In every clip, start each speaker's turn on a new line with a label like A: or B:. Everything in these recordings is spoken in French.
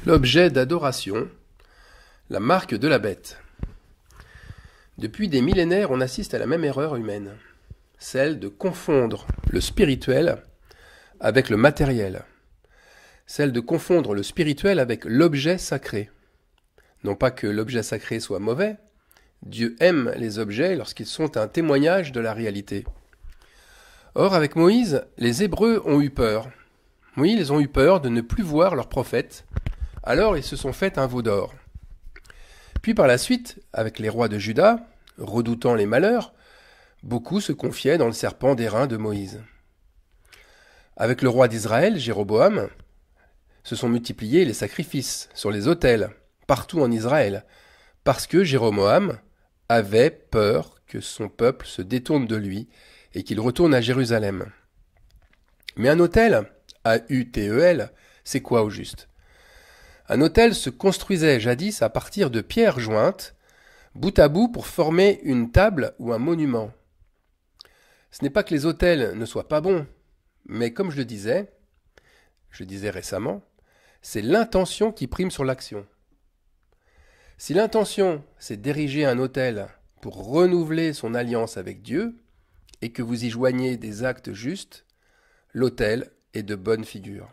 A: L'objet d'adoration, la marque de la bête. Depuis des millénaires, on assiste à la même erreur humaine, celle de confondre le spirituel avec le matériel, celle de confondre le spirituel avec l'objet sacré. Non pas que l'objet sacré soit mauvais, Dieu aime les objets lorsqu'ils sont un témoignage de la réalité. Or, avec Moïse, les Hébreux ont eu peur. Oui, ils ont eu peur de ne plus voir leur prophète. Alors ils se sont fait un veau d'or. Puis par la suite, avec les rois de Juda, redoutant les malheurs, beaucoup se confiaient dans le serpent d'airain de Moïse. Avec le roi d'Israël, Jéroboam, se sont multipliés les sacrifices sur les autels, partout en Israël, parce que Jéroboam avait peur que son peuple se détourne de lui et qu'il retourne à Jérusalem. Mais un autel, A-U-T-E-L, c'est quoi au juste ? Un autel se construisait jadis à partir de pierres jointes, bout à bout pour former une table ou un monument. Ce n'est pas que les autels ne soient pas bons, mais comme je le disais récemment, c'est l'intention qui prime sur l'action. Si l'intention, c'est d'ériger un autel pour renouveler son alliance avec Dieu, et que vous y joignez des actes justes, l'autel est de bonne figure.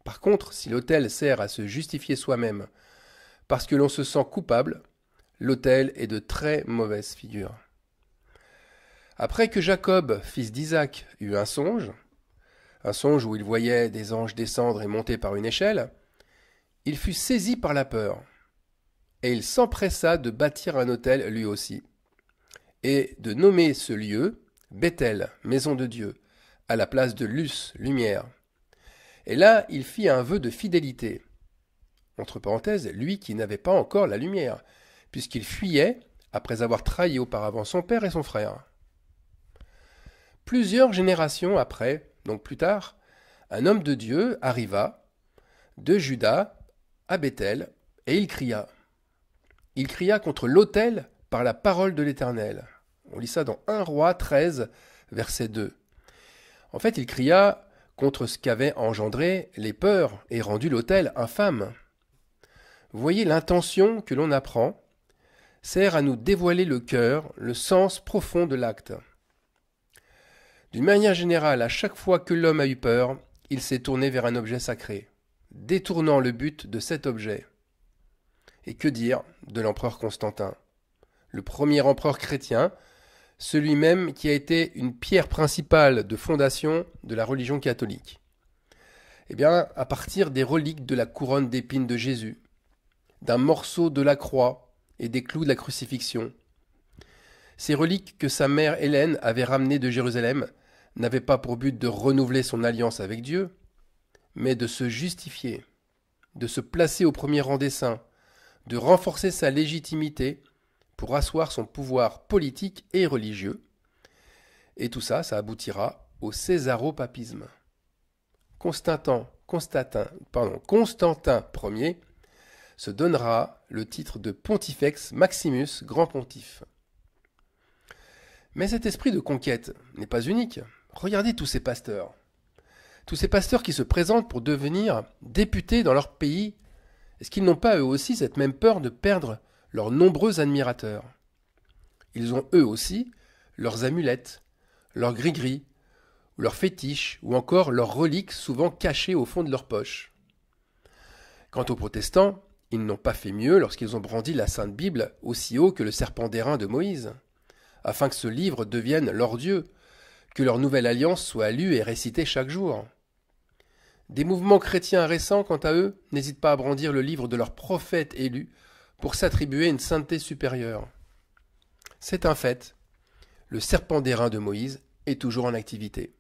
A: Par contre, si l'autel sert à se justifier soi-même parce que l'on se sent coupable, l'autel est de très mauvaise figure. Après que Jacob, fils d'Isaac, eut un songe où il voyait des anges descendre et monter par une échelle, il fut saisi par la peur, et il s'empressa de bâtir un autel lui aussi, et de nommer ce lieu Béthel, maison de Dieu, à la place de Luz, lumière. Et là, il fit un vœu de fidélité. Entre parenthèses, lui qui n'avait pas encore la lumière, puisqu'il fuyait après avoir trahi auparavant son père et son frère. Plusieurs générations après, donc plus tard, un homme de Dieu arriva de Juda à Béthel, et il cria. Il cria contre l'autel par la parole de l'Éternel. On lit ça dans 1 Roi 13, verset 2. En fait, il cria contre ce qu'avaient engendré les peurs et rendu l'autel infâme. Vous voyez, l'intention que l'on apprend sert à nous dévoiler le cœur, le sens profond de l'acte. D'une manière générale, à chaque fois que l'homme a eu peur, il s'est tourné vers un objet sacré, détournant le but de cet objet. Et que dire de l'empereur Constantin, le premier empereur chrétien, celui même qui a été une pierre principale de fondation de la religion catholique. Eh bien, à partir des reliques de la couronne d'épines de Jésus, d'un morceau de la croix et des clous de la crucifixion. Ces reliques que sa mère Hélène avait ramenées de Jérusalem n'avaient pas pour but de renouveler son alliance avec Dieu, mais de se justifier, de se placer au premier rang des saints, de renforcer sa légitimité pour asseoir son pouvoir politique et religieux. Et tout ça, ça aboutira au césaropapisme. Constantin Ier se donnera le titre de Pontifex Maximus, grand pontife. Mais cet esprit de conquête n'est pas unique. Regardez tous ces pasteurs. Tous ces pasteurs qui se présentent pour devenir députés dans leur pays. Est-ce qu'ils n'ont pas eux aussi cette même peur de perdre leurs nombreux admirateurs? Ils ont eux aussi leurs amulettes, leurs gris-gris, ou leurs fétiches, ou encore leurs reliques souvent cachées au fond de leur poche. Quant aux protestants, ils n'ont pas fait mieux lorsqu'ils ont brandi la Sainte Bible aussi haut que le serpent d'airain de Moïse, afin que ce livre devienne leur Dieu, que leur nouvelle alliance soit lue et récitée chaque jour. Des mouvements chrétiens récents, quant à eux, n'hésitent pas à brandir le livre de leur prophète élu pour s'attribuer une sainteté supérieure. C'est un fait. Le serpent d'airain de Moïse est toujours en activité.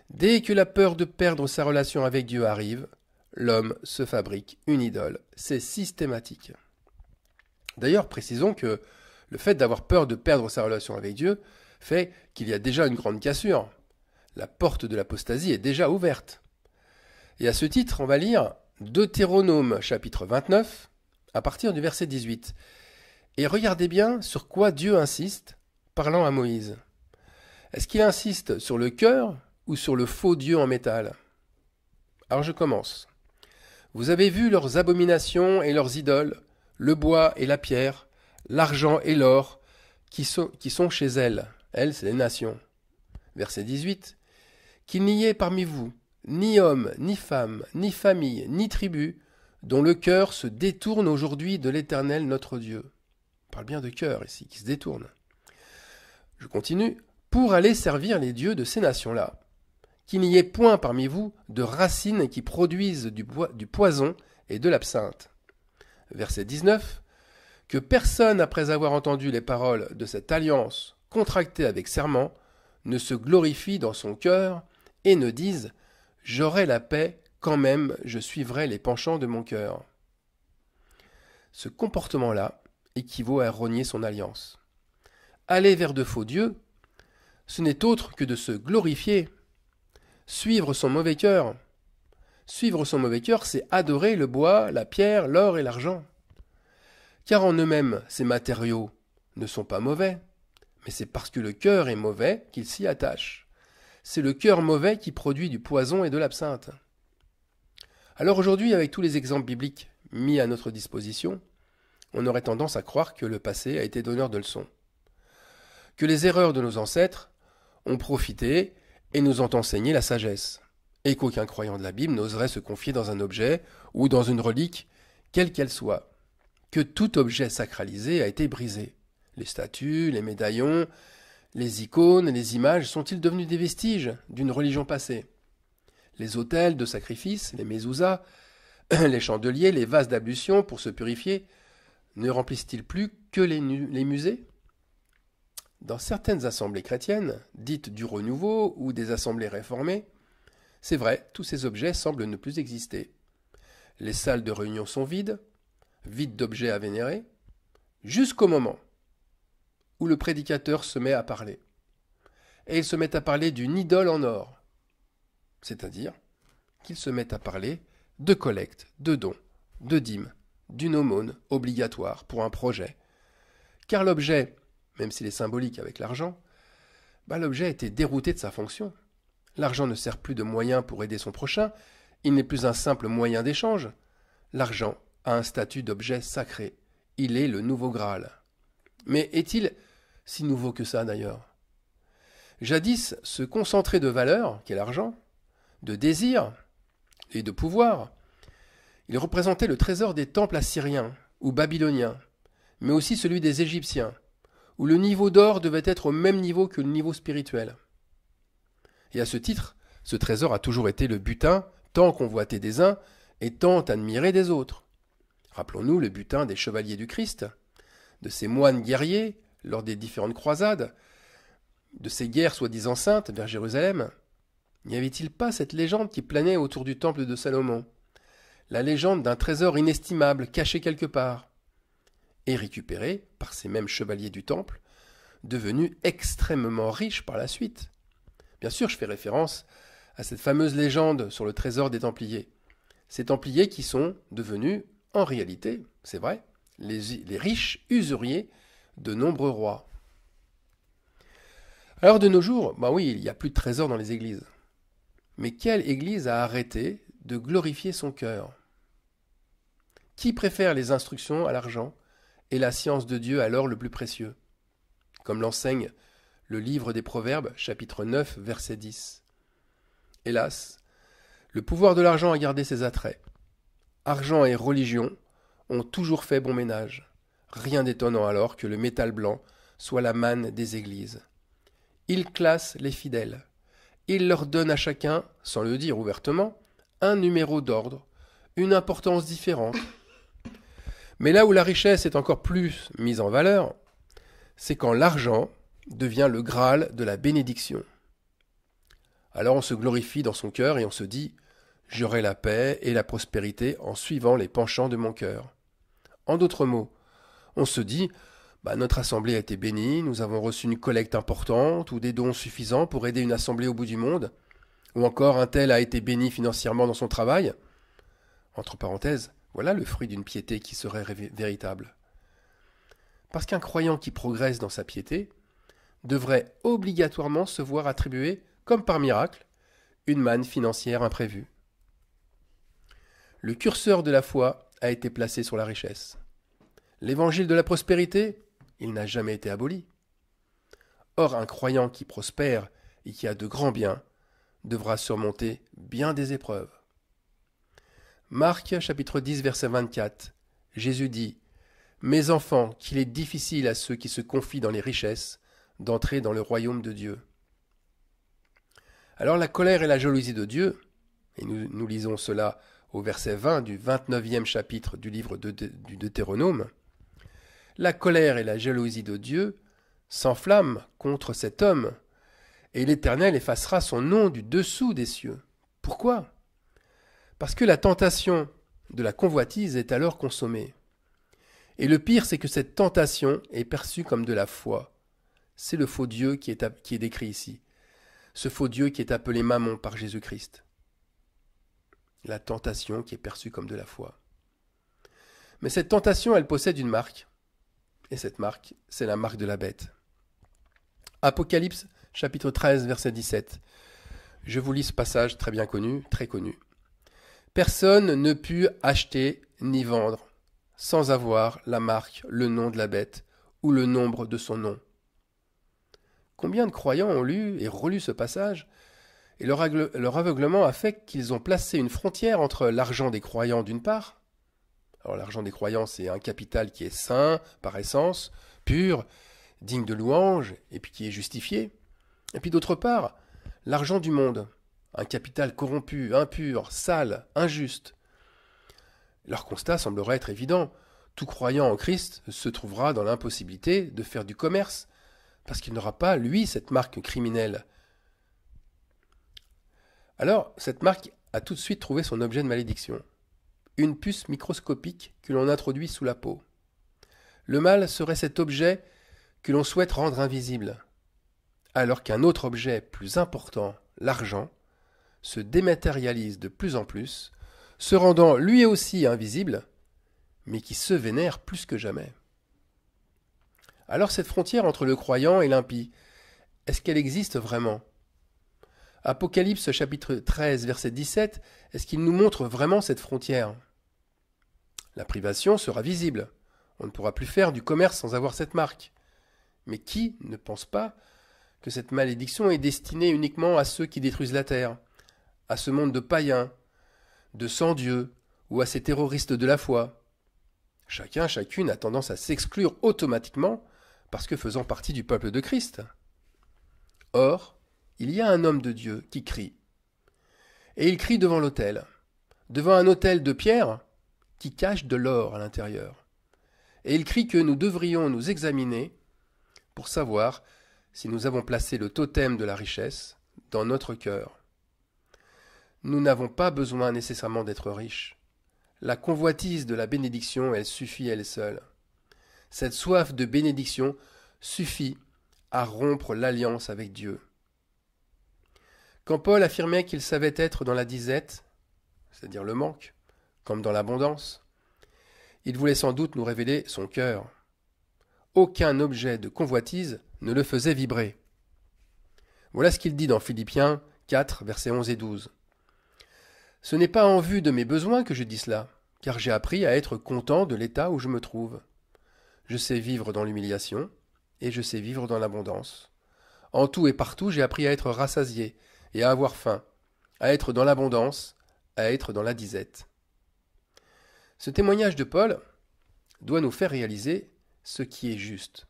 A: Dès que la peur de perdre sa relation avec Dieu arrive, l'homme se fabrique une idole. C'est systématique. D'ailleurs, précisons que le fait d'avoir peur de perdre sa relation avec Dieu fait qu'il y a déjà une grande cassure. La porte de l'apostasie est déjà ouverte. Et à ce titre, on va lire Deutéronome chapitre 29, à partir du verset 18. Et regardez bien sur quoi Dieu insiste, parlant à Moïse. Est-ce qu'il insiste sur le cœur ou sur le faux Dieu en métal? Alors je commence. Vous avez vu leurs abominations et leurs idoles, le bois et la pierre, l'argent et l'or, qui sont chez elles. Elles, c'est les nations. Verset 18. Qu'il n'y ait parmi vous ni homme, ni femme, ni famille, ni tribu, dont le cœur se détourne aujourd'hui de l'Éternel notre Dieu. On parle bien de cœur ici, qui se détourne. Je continue. Pour aller servir les dieux de ces nations-là. Qu'il n'y ait point parmi vous de racines qui produisent du poison et de l'absinthe. Verset 19. Que personne, après avoir entendu les paroles de cette alliance contractée avec serment, ne se glorifie dans son cœur et ne dise « J'aurai la paix, quand même je suivrai les penchants de mon cœur ». Ce comportement-là équivaut à rogner son alliance. Aller vers de faux dieux, ce n'est autre que de se glorifier. Suivre son mauvais cœur. Suivre son mauvais cœur, c'est adorer le bois, la pierre, l'or et l'argent. Car en eux-mêmes, ces matériaux ne sont pas mauvais, mais c'est parce que le cœur est mauvais qu'ils s'y attachent. C'est le cœur mauvais qui produit du poison et de l'absinthe. Alors aujourd'hui, avec tous les exemples bibliques mis à notre disposition, on aurait tendance à croire que le passé a été donneur de leçons, que les erreurs de nos ancêtres ont profité et nous ont enseigné la sagesse, et qu'aucun croyant de la Bible n'oserait se confier dans un objet ou dans une relique, quelle qu'elle soit, que tout objet sacralisé a été brisé. Les statues, les médaillons, les icônes, les images sont-ils devenus des vestiges d'une religion passée? Les autels de sacrifice, les mezuzahs, les chandeliers, les vases d'ablution pour se purifier, ne remplissent-ils plus que les musées? Dans certaines assemblées chrétiennes, dites du renouveau ou des assemblées réformées, c'est vrai, tous ces objets semblent ne plus exister. Les salles de réunion sont vides d'objets à vénérer, jusqu'au moment où le prédicateur se met à parler. Et il se met à parler d'une idole en or, c'est-à-dire qu'il se met à parler de collecte, de dons, de dîmes, d'une aumône obligatoire pour un projet. Car l'objet, même s'il est symbolique avec l'argent, l'objet a été dérouté de sa fonction. L'argent ne sert plus de moyen pour aider son prochain, il n'est plus un simple moyen d'échange. L'argent a un statut d'objet sacré. Il est le nouveau Graal. Mais est-il si nouveau que ça d'ailleurs? Jadis, ce concentré de valeur, qu'est l'argent, de désir et de pouvoir, il représentait le trésor des temples assyriens ou babyloniens, mais aussi celui des Égyptiens, où le niveau d'or devait être au même niveau que le niveau spirituel. Et à ce titre, ce trésor a toujours été le butin tant convoité des uns et tant admiré des autres. Rappelons-nous le butin des chevaliers du Christ, de ces moines guerriers lors des différentes croisades, de ces guerres soi-disant saintes vers Jérusalem. N'y avait-il pas cette légende qui planait autour du temple de Salomon? La légende d'un trésor inestimable caché quelque part, et récupéré par ces mêmes chevaliers du temple, devenus extrêmement riches par la suite. Bien sûr, je fais référence à cette fameuse légende sur le trésor des Templiers. Ces Templiers qui sont devenus, en réalité, c'est vrai, les riches usuriers de nombreux rois. Alors de nos jours, oui, il n'y a plus de trésors dans les églises. Mais quelle église a arrêté de glorifier son cœur? Qui préfère les instructions à l'argent et la science de Dieu à l'or le plus précieux? Comme l'enseigne le livre des Proverbes, chapitre 9, verset 10. Hélas, le pouvoir de l'argent a gardé ses attraits. Argent et religion ont toujours fait bon ménage. Rien d'étonnant alors que le métal blanc soit la manne des églises. Il classe les fidèles. Il leur donne à chacun, sans le dire ouvertement, un numéro d'ordre, une importance différente. Mais là où la richesse est encore plus mise en valeur, c'est quand l'argent devient le Graal de la bénédiction. Alors on se glorifie dans son cœur et on se dit « J'aurai la paix et la prospérité en suivant les penchants de mon cœur ». En d'autres mots, on se dit « Notre assemblée a été bénie, nous avons reçu une collecte importante ou des dons suffisants pour aider une assemblée au bout du monde » ou encore un tel a été béni financièrement dans son travail. Entre parenthèses, voilà le fruit d'une piété qui serait véritable. Parce qu'un croyant qui progresse dans sa piété devrait obligatoirement se voir attribuer, comme par miracle, une manne financière imprévue. le curseur de la foi a été placé sur la richesse. L'évangile de la prospérité, il n'a jamais été aboli. Or, un croyant qui prospère et qui a de grands biens devra surmonter bien des épreuves. Marc, chapitre 10, verset 24. Jésus dit « Mes enfants, qu'il est difficile à ceux qui se confient dans les richesses d'entrer dans le royaume de Dieu. » Alors la colère et la jalousie de Dieu, et nous lisons cela au verset 20 du 29e chapitre du livre du Deutéronome, la colère et la jalousie de Dieu s'enflamment contre cet homme, et l'Éternel effacera son nom du dessous des cieux. Pourquoi ? Parce que la tentation de la convoitise est alors consommée. Et le pire, c'est que cette tentation est perçue comme de la foi. C'est le faux Dieu qui est décrit ici. Ce faux Dieu qui est appelé Mammon par Jésus-Christ. La tentation qui est perçue comme de la foi. Mais cette tentation, elle possède une marque. Et cette marque, c'est la marque de la bête. Apocalypse, chapitre 13, verset 17. Je vous lis ce passage très bien connu, très connu. Personne ne put acheter ni vendre sans avoir la marque, le nom de la bête ou le nombre de son nom. Combien de croyants ont lu et relu ce passage et leur aveuglement a fait qu'ils ont placé une frontière entre l'argent des croyants d'une part. Alors l'argent des croyants, c'est un capital qui est saint par essence, pur, digne de louange et puis qui est justifié. Et puis d'autre part, l'argent du monde, un capital corrompu, impur, sale, injuste. Leur constat semblerait être évident. Tout croyant en Christ se trouvera dans l'impossibilité de faire du commerce, parce qu'il n'aura pas, lui, cette marque criminelle. Alors, cette marque a tout de suite trouvé son objet de malédiction. Une puce microscopique que l'on introduit sous la peau. Le mal serait cet objet que l'on souhaite rendre invisible, alors qu'un autre objet plus important, l'argent, se dématérialise de plus en plus, se rendant lui aussi invisible, mais qui se vénère plus que jamais. Alors cette frontière entre le croyant et l'impie, est-ce qu'elle existe vraiment ? Apocalypse chapitre 13 verset 17, est-ce qu'il nous montre vraiment cette frontière ? La privation sera visible, on ne pourra plus faire du commerce sans avoir cette marque. Mais qui ne pense pas que cette malédiction est destinée uniquement à ceux qui détruisent la terre, à ce monde de païens, de sans-dieu ou à ces terroristes de la foi ? Chacun, chacune a tendance à s'exclure automatiquement parce que faisant partie du peuple de Christ. Or, il y a un homme de Dieu qui crie. Et il crie devant l'autel, devant un autel de pierre qui cache de l'or à l'intérieur. Et il crie que nous devrions nous examiner pour savoir si nous avons placé le totem de la richesse dans notre cœur. Nous n'avons pas besoin nécessairement d'être riches. La convoitise de la bénédiction, elle suffit elle seule. Cette soif de bénédiction suffit à rompre l'alliance avec Dieu. Quand Paul affirmait qu'il savait être dans la disette, c'est-à-dire le manque, comme dans l'abondance, il voulait sans doute nous révéler son cœur. Aucun objet de convoitise ne le faisait vibrer. Voilà ce qu'il dit dans Philippiens 4, versets 11 et 12. « Ce n'est pas en vue de mes besoins que je dis cela, car j'ai appris à être content de l'état où je me trouve. Je sais vivre dans l'humiliation, et je sais vivre dans l'abondance. En tout et partout, j'ai appris à être rassasié et à avoir faim, à être dans l'abondance, à être dans la disette. » Ce témoignage de Paul doit nous faire réaliser ce qui est juste.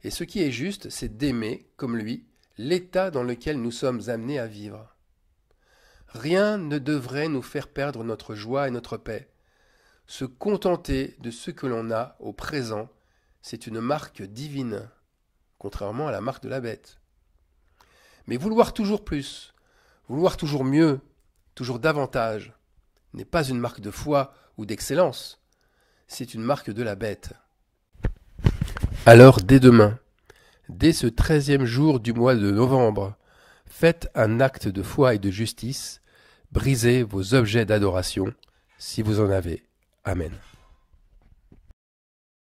A: Et ce qui est juste, c'est d'aimer, comme lui, l'état dans lequel nous sommes amenés à vivre. Rien ne devrait nous faire perdre notre joie et notre paix. Se contenter de ce que l'on a au présent, c'est une marque divine, contrairement à la marque de la bête. Mais vouloir toujours plus, vouloir toujours mieux, toujours davantage, n'est pas une marque de foi ou d'excellence, c'est une marque de la bête. Alors dès demain, dès ce 13e jour du mois de novembre, faites un acte de foi et de justice, brisez vos objets d'adoration, si vous en avez. Amen.